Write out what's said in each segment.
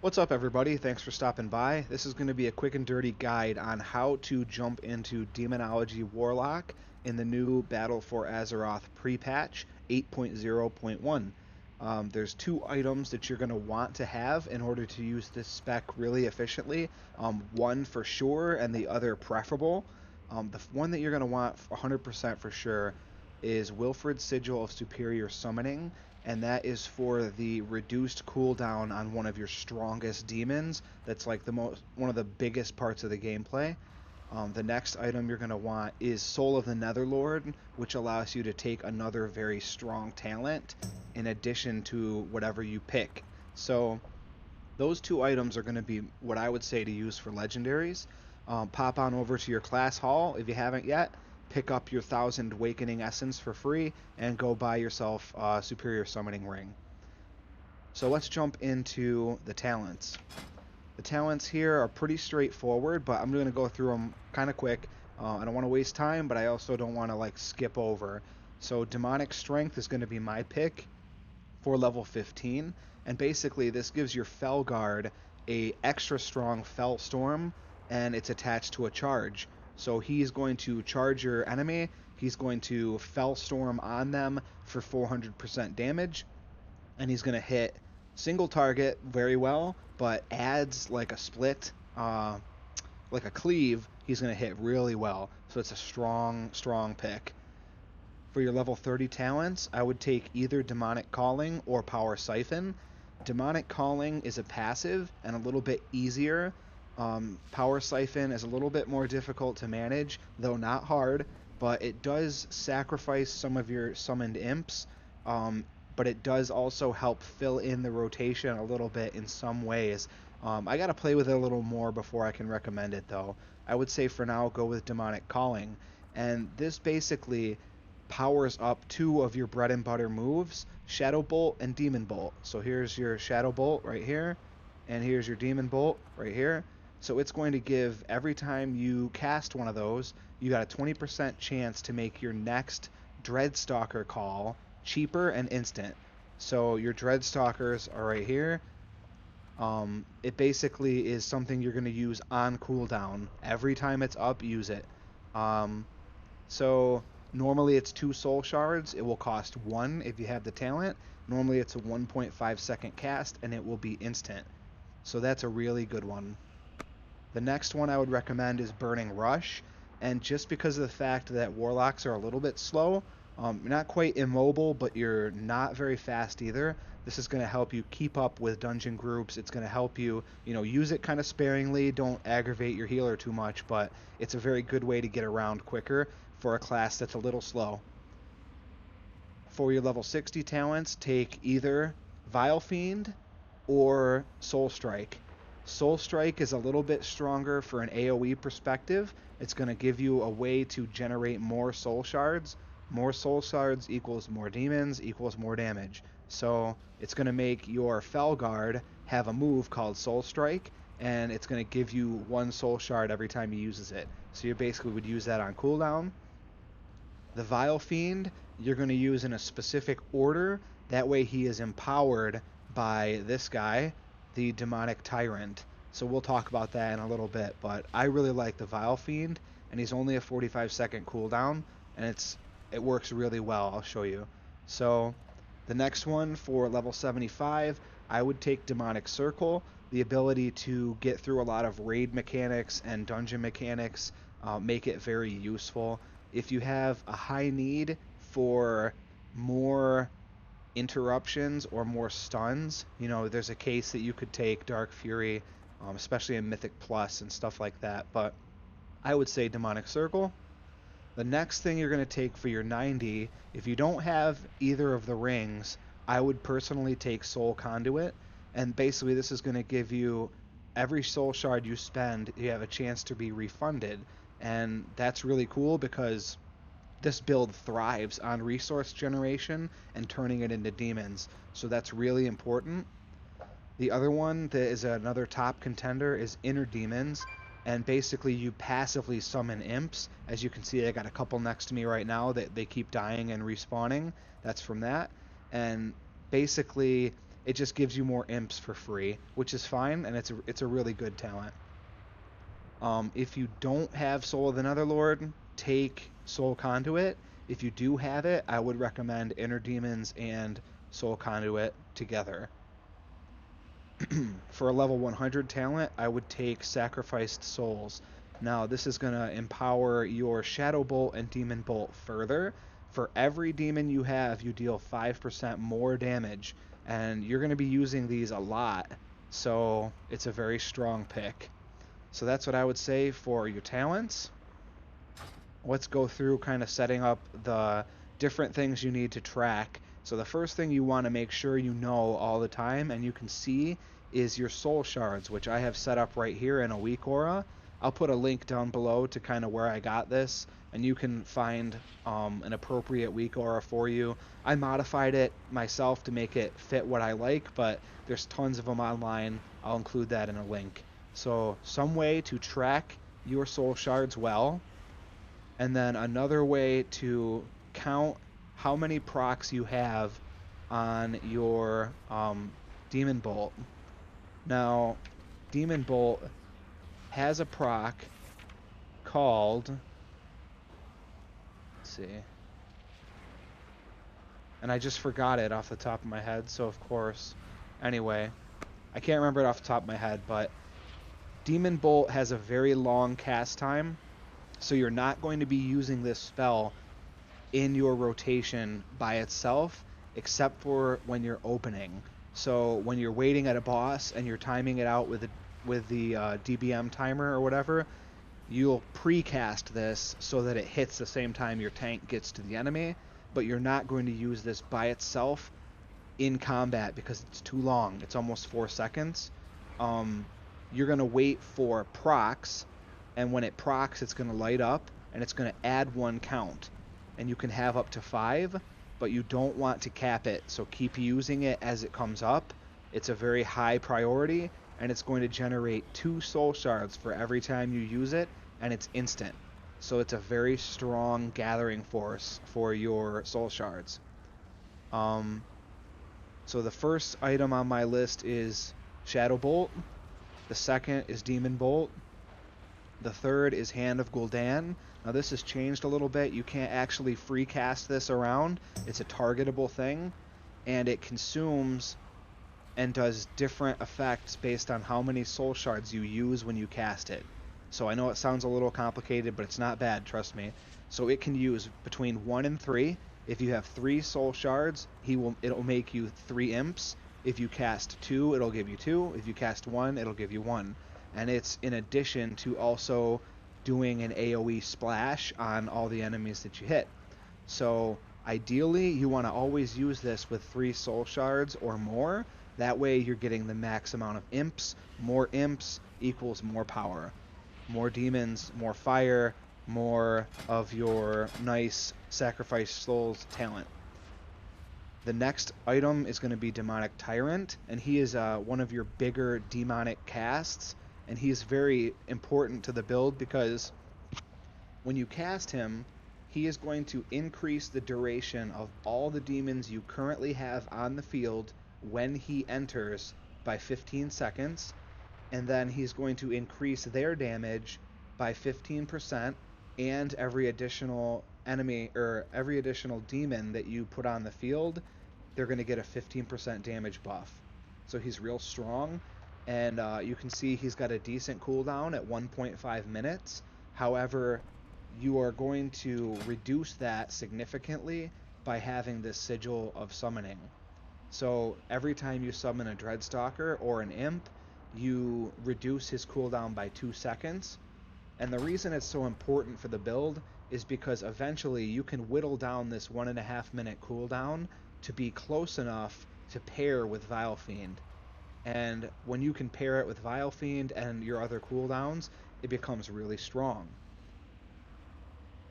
What's up, everybody? Thanks for stopping by. This is going to be a quick and dirty guide on how to jump into Demonology Warlock in the new Battle for Azeroth pre-patch 8.0.1. There's two items that you're going to want to have in order to use this spec really efficiently. One for sure, and the other preferable. The one that you're going to want 100% for sure is Wilfred's Sigil of Superior Summoning, and that is for the reduced cooldown on one of your strongest demons. That's like one of the biggest parts of the gameplay. The next item you're going to want is Soul of the Netherlord, which allows you to take another very strong talent in addition to whatever you pick. So those two items are going to be what I would say to use for legendaries. Pop on over to your class hall if you haven't yet. Pick up your 1000 Awakening Essence for free and go buy yourself a Superior Summoning Ring. So let's jump into the talents. The talents here are pretty straightforward, but I'm going to go through them kind of quick. I don't want to waste time, but I also don't want to skip over. So Demonic Strength is going to be my pick for level 15, and basically this gives your Fel Guard a extra strong Fel Storm, and it's attached to a charge. So he's going to charge your enemy, he's going to Fel Storm on them for 400% damage, and he's going to hit single target very well, but adds like a split, like a cleave, he's going to hit really well. So it's a strong pick. For your level 30 talents, I would take either Demonic Calling or Power Siphon. Demonic Calling is a passive and a little bit easier. Power Siphon is a little bit more difficult to manage, though not hard, but it does sacrifice some of your summoned imps, but it does also help fill in the rotation a little bit in some ways. I gotta play with it a little more before I can recommend it, though. I would say for now go with Demonic Calling, and this basically powers up two of your bread and butter moves, Shadow Bolt and Demonbolt. So here's your Shadow Bolt right here, and here's your Demonbolt right here. So it's going to give, every time you cast one of those, you got a 20% chance to make your next Dreadstalker call cheaper and instant. So your Dreadstalkers are right here. It basically is something you're going to use on cooldown. Every time it's up, use it. So normally it's 2 soul shards. It will cost 1 if you have the talent. Normally it's a 1.5 second cast, and it will be instant. So that's a really good one. The next one I would recommend is Burning Rush, and just because of the fact that Warlocks are a little bit slow, you're not quite immobile, but you're not very fast either. This is going to help you keep up with dungeon groups. It's going to help you, use it kind of sparingly. Don't aggravate your healer too much, but it's a very good way to get around quicker for a class that's a little slow. For your level 60 talents, take either Vile Fiend or Soul Strike. Soul Strike is a little bit stronger for an AoE perspective. It's going to give you a way to generate more soul shards. More soul shards equals more demons equals more damage. So it's going to make your Fel Guard have a move called Soul Strike, and it's going to give you 1 soul shard every time he uses it. So you basically would use that on cooldown. The Vile Fiend you're going to use in a specific order. That way he is empowered by this guy, the Demonic Tyrant. So we'll talk about that in a little bit, but I really like the Vile Fiend, and he's only a 45-second cooldown, and it works really well. I'll show you. So the next one for level 75, I would take Demonic Circle, the ability to get through a lot of raid mechanics and dungeon mechanics, make it very useful. If you have a high need for more interruptions or more stuns, there's a case that you could take Dark Fury, especially in Mythic Plus and stuff like that, but I would say Demonic Circle. The next thing you're going to take for your 90, if you don't have either of the rings, I would personally take Soul Conduit, and basically this is going to give you every soul shard you spend, you have a chance to be refunded, and that's really cool because this build thrives on resource generation and turning it into demons, so that's really important. The other one that is another top contender is Inner Demons, and basically you passively summon imps. As you can see, I got a couple next to me right now that they keep dying and respawning. That's from that. And basically It just gives you more imps for free, which is fine, and it's a really good talent. If you don't have Soul of the Netherlord, take Soul Conduit. If you do have it, I would recommend Inner Demons and Soul Conduit together. For a level 100 talent, I would take Sacrificed Souls. Now, this is going to empower your Shadow Bolt and Demon Bolt further. For every demon you have, you deal 5% more damage, and you're going to be using these a lot, so it's a very strong pick. So that's what I would say for your talents. Let's go through kind of setting up the different things you need to track. So the first thing you want to make sure you know all the time, and you can see, is your soul shards, which I have set up right here in a weak aura. I'll put a link down below to kind of where I got this, and you can find an appropriate weak aura for you. I modified it myself to make it fit what I like, but there's tons of them online. I'll include that in a link. So some way to track your soul shards well, and then another way to count how many procs you have on your Demon Bolt. Now, Demon Bolt has a proc called, let's see, and I just forgot it off the top of my head, so of course, anyway, I can't remember it off the top of my head, but Demon Bolt has a very long cast time, so you're not going to be using this spell in your rotation by itself, except for when you're opening. So when you're waiting at a boss and you're timing it out with the DBM timer or whatever, you'll precast this so that it hits the same time your tank gets to the enemy, but you're not going to use this by itself in combat because it's too long. It's almost 4 seconds. You're going to wait for procs, and when it procs, it's going to light up, and it's going to add 1 count. And you can have up to 5, but you don't want to cap it, so keep using it as it comes up. It's a very high priority, and it's going to generate 2 soul shards for every time you use it, and it's instant. So it's a very strong gathering force for your soul shards. So the first item on my list is Shadow Bolt. The second is Demon Bolt. The third is Hand of Guldan. Now this has changed a little bit. You can't actually free cast this around. It's a targetable thing, and it consumes and does different effects based on how many soul shards you use when you cast it. So I know it sounds a little complicated, but it's not bad, trust me. So it can use between 1 and 3. If you have 3 soul shards, it'll make you 3 imps. If you cast 2, it'll give you 2. If you cast 1, it'll give you 1. And it's in addition to also doing an AoE splash on all the enemies that you hit. So ideally, you want to always use this with 3 soul shards or more. That way you're getting the max amount of imps. More imps equals more power. More demons, more fire, more of your nice sacrifice souls talent. The next item is going to be Demonic Tyrant, and he is one of your bigger demonic casts, and he's very important to the build because when you cast him, he is going to increase the duration of all the demons you currently have on the field when he enters by 15 seconds, and then he's going to increase their damage by 15%, and every additional enemy or every additional demon that you put on the field, they're going to get a 15% damage buff. So he's real strong, and you can see he's got a decent cooldown at 1.5 minutes. However, you are going to reduce that significantly by having this sigil of summoning. So every time you summon a Dreadstalker or an imp, you reduce his cooldown by 2 seconds. And the reason it's so important for the build is because eventually you can whittle down this 1.5 minute cooldown to be close enough to pair with Vile Fiend. And when you can pair it with Vile Fiend and your other cooldowns, it becomes really strong.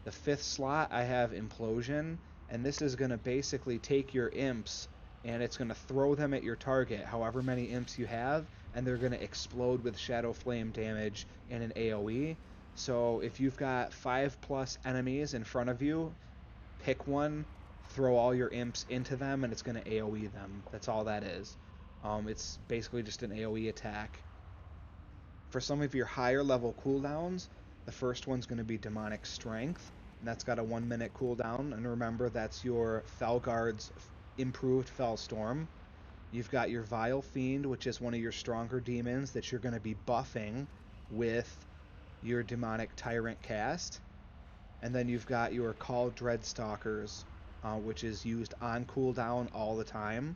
The 5th slot I have Implosion, and this is going to basically take your imps and it's going to throw them at your target, however many imps you have, and they're going to explode with Shadow Flame damage and an AoE. So if you've got 5+ enemies in front of you, pick one, throw all your imps into them, and it's going to AoE them. That's all that is. It's basically just an AoE attack. For some of your higher level cooldowns, the first one's going to be Demonic Strength, and that's got a 1 minute cooldown, and remember that's your Felguard's improved Fellstorm. You've got your Vile Fiend, which is one of your stronger demons that you're going to be buffing with your Demonic Tyrant cast. And then you've got your Call Dreadstalkers, which is used on cooldown all the time.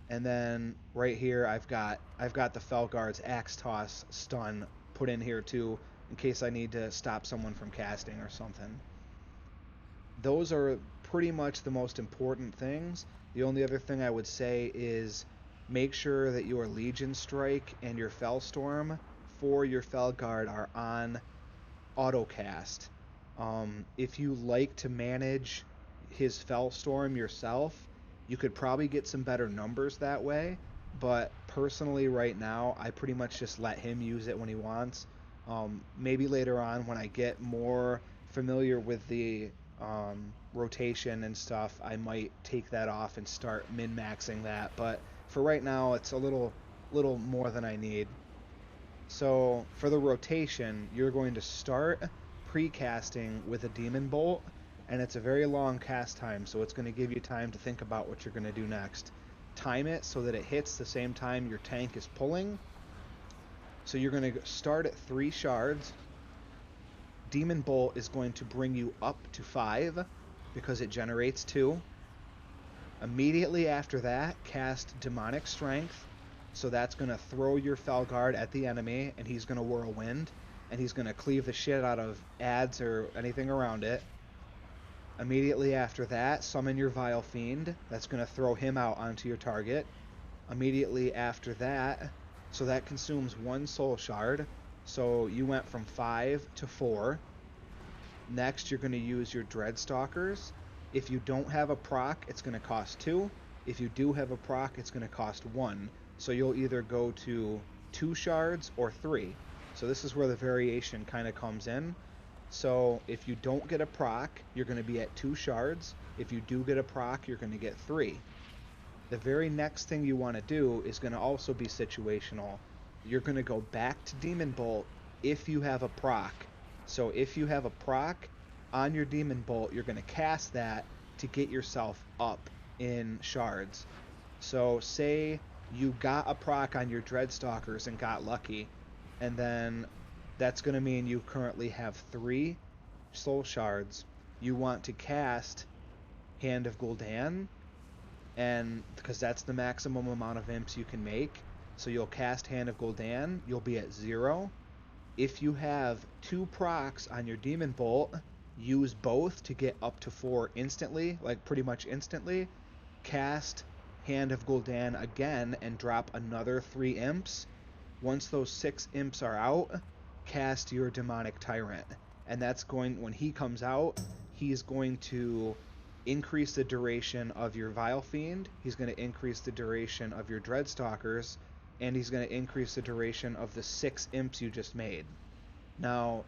And then right here I've got the Felguard's Axe Toss stun put in here too, in case I need to stop someone from casting or something. Those are pretty much the most important things. The only other thing I would say is make sure that your Legion Strike and your Fellstorm for your Felguard are on autocast. If you like to manage his Fellstorm yourself, you could probably get some better numbers that way, but personally right now I pretty much just let him use it when he wants. Maybe later on when I get more familiar with the rotation and stuff, I might take that off and start min-maxing that, but for right now it's a little more than I need. So for the rotation, you're going to start pre-casting with a Demonbolt, and it's a very long cast time, so it's going to give you time to think about what you're going to do next. Time it so that it hits the same time your tank is pulling. So you're going to start at 3 shards. Demonbolt is going to bring you up to 5 because it generates 2. Immediately after that, cast Demonic Strength. So that's going to throw your Felguard at the enemy, and he's going to Whirlwind, and he's going to cleave the shit out of adds or anything around it. Immediately after that, summon your Vile Fiend. That's going to throw him out onto your target. Immediately after that, so that consumes 1 soul shard. So you went from 5 to 4. Next, you're going to use your Dreadstalkers. If you don't have a proc, it's going to cost 2. If you do have a proc, it's going to cost 1. So you'll either go to 2 shards or 3. So this is where the variation kind of comes in. So if you don't get a proc, you're going to be at 2 shards. If you do get a proc, you're going to get 3. The very next thing you want to do is going to also be situational. You're going to go back to Demonbolt if you have a proc. So if you have a proc on your Demonbolt, you're going to cast that to get yourself up in shards. So say you got a proc on your Dreadstalkers and got lucky, and then that's going to mean you currently have 3 soul shards. You want to cast Hand of Guldan, and because that's the maximum amount of imps you can make. So you'll cast Hand of Guldan, you'll be at 0. If you have 2 procs on your Demonbolt, use both to get up to 4 instantly, like pretty much instantly. Cast Hand of Guldan again and drop another 3 imps. Once those 6 imps are out, cast your Demonic Tyrant. And that's going, when he comes out, he's going to increase the duration of your Vile Fiend, he's going to increase the duration of your Dreadstalkers, and he's going to increase the duration of the 6 imps you just made. Now,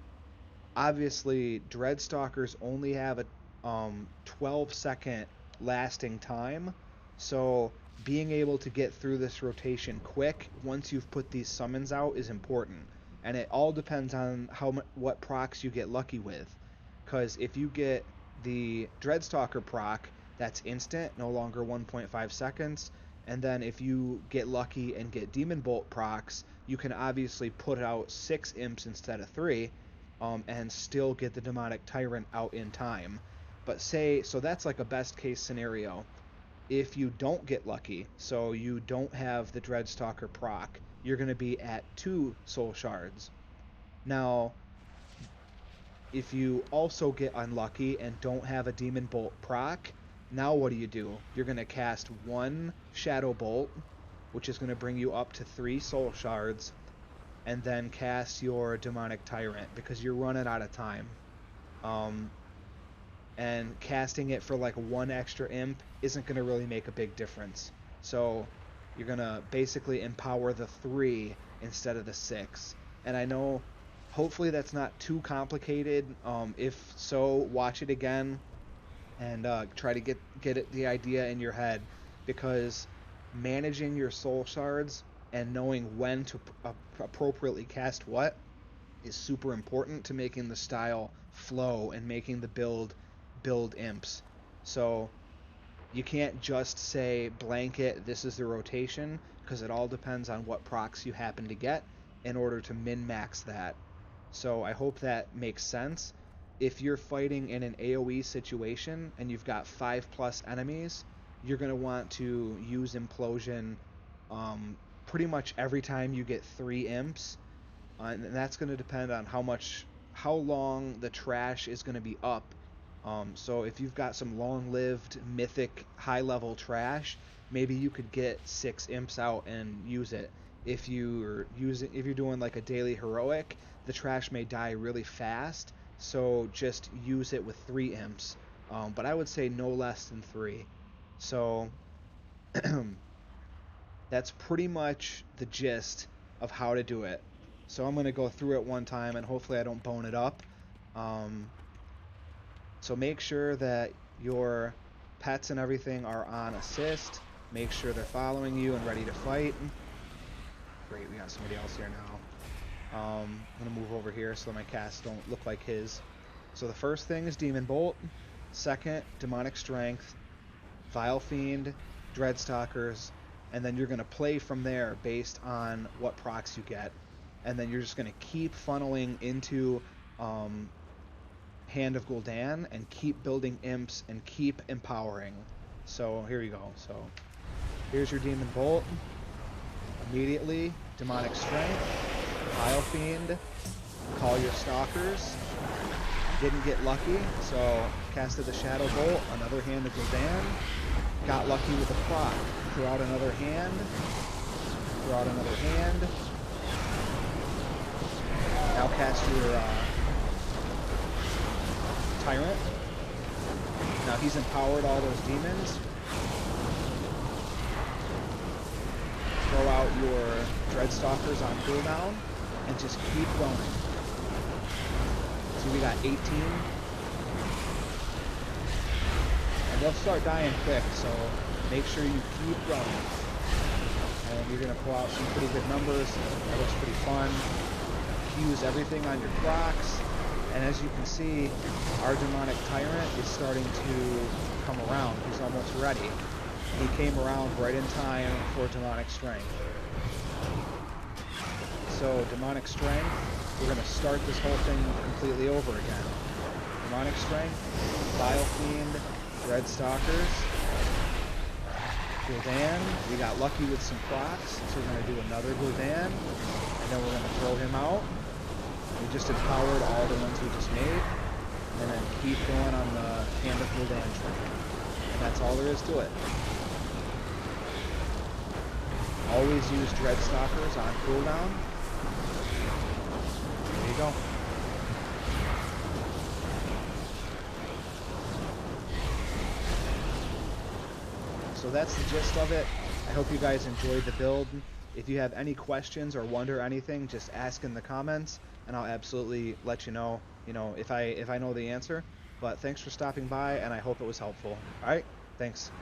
obviously, Dreadstalkers only have a 12-second lasting time, so being able to get through this rotation quick once you've put these summons out is important. And it all depends on what procs you get lucky with. Because if you get the Dreadstalker proc, that's instant, no longer 1.5 seconds. And then if you get lucky and get Demonbolt procs, you can obviously put out 6 imps instead of 3, and still get the Demonic Tyrant out in time. But so that's like a best case scenario. If you don't get lucky, so you don't have the Dreadstalker proc, you're going to be at 2 soul shards. Now, if you also get unlucky and don't have a Demonbolt proc, now what do? You're going to cast 1 Shadow Bolt, which is going to bring you up to 3 soul shards, and then cast your Demonic Tyrant because you're running out of time. And casting it for like 1 extra imp isn't going to really make a big difference. So you're going to basically empower the 3 instead of the 6. And I know, hopefully that's not too complicated. If so, watch it again and try to get the idea in your head, because managing your soul shards and knowing when to appropriately cast what is super important to making the style flow and making the build imps. So you can't just say blanket this is the rotation, because it all depends on what procs you happen to get in order to min-max that. So I hope that makes sense. If you're fighting in an AoE situation and you've got 5+ enemies, you're going to want to use Implosion pretty much every time you get 3 imps. And that's going to depend on how long the trash is going to be up. So if you've got some long-lived mythic high-level trash, maybe you could get 6 imps out and use it. If you're doing like a daily heroic, the trash may die really fast, so just use it with 3 imps. But I would say no less than 3. So that's pretty much the gist of how to do it. So I'm going to go through it one time, and hopefully I don't bone it up. So make sure that your pets and everything are on assist. Make sure they're following you and ready to fight. Great, we got somebody else here now. I'm going to move over here so my casts don't look like his. So the first thing is Demonbolt. Second, Demonic Strength, Vile Fiend, Dreadstalkers, and then you're going to play from there based on what procs you get. And then you're just going to keep funneling into Hand of Guldan and keep building imps and keep empowering. So here you go. So here's your Demonbolt. Immediately, Demonic Strength, Vile Fiend, call your Stalkers. Didn't get lucky, so casted the Shadow Bolt, another Hand of Guldan. Got lucky with the proc. Throw out another hand. Throw out another hand. Now cast your Tyrant. Now he's empowered all those demons. Throw out your Dreadstalkers on cooldown and just keep going. See, we got 18. And they'll start dying quick, so make sure you keep going. And you're going to pull out some pretty good numbers. That looks pretty fun. Use everything on your procs. And as you can see, our Demonic Tyrant is starting to come around. He's almost ready. He came around right in time for Demonic Strength. So Demonic Strength, we're going to start this whole thing completely over again. Demonic Strength, Vile Fiend, Dreadstalkers, Guldan. We got lucky with some procs, so we're going to do another Guldan, and then we're going to throw him out. We just empowered all the ones we just made, and then keep going on the Hand of Guldan train. And that's all there is to it. Always use Dreadstalkers on cooldown. There you go. So that's the gist of it. I hope you guys enjoyed the build. If you have any questions or wonder anything, just ask in the comments, and I'll absolutely let you know, if I know the answer. But thanks for stopping by, and I hope it was helpful. All right, thanks.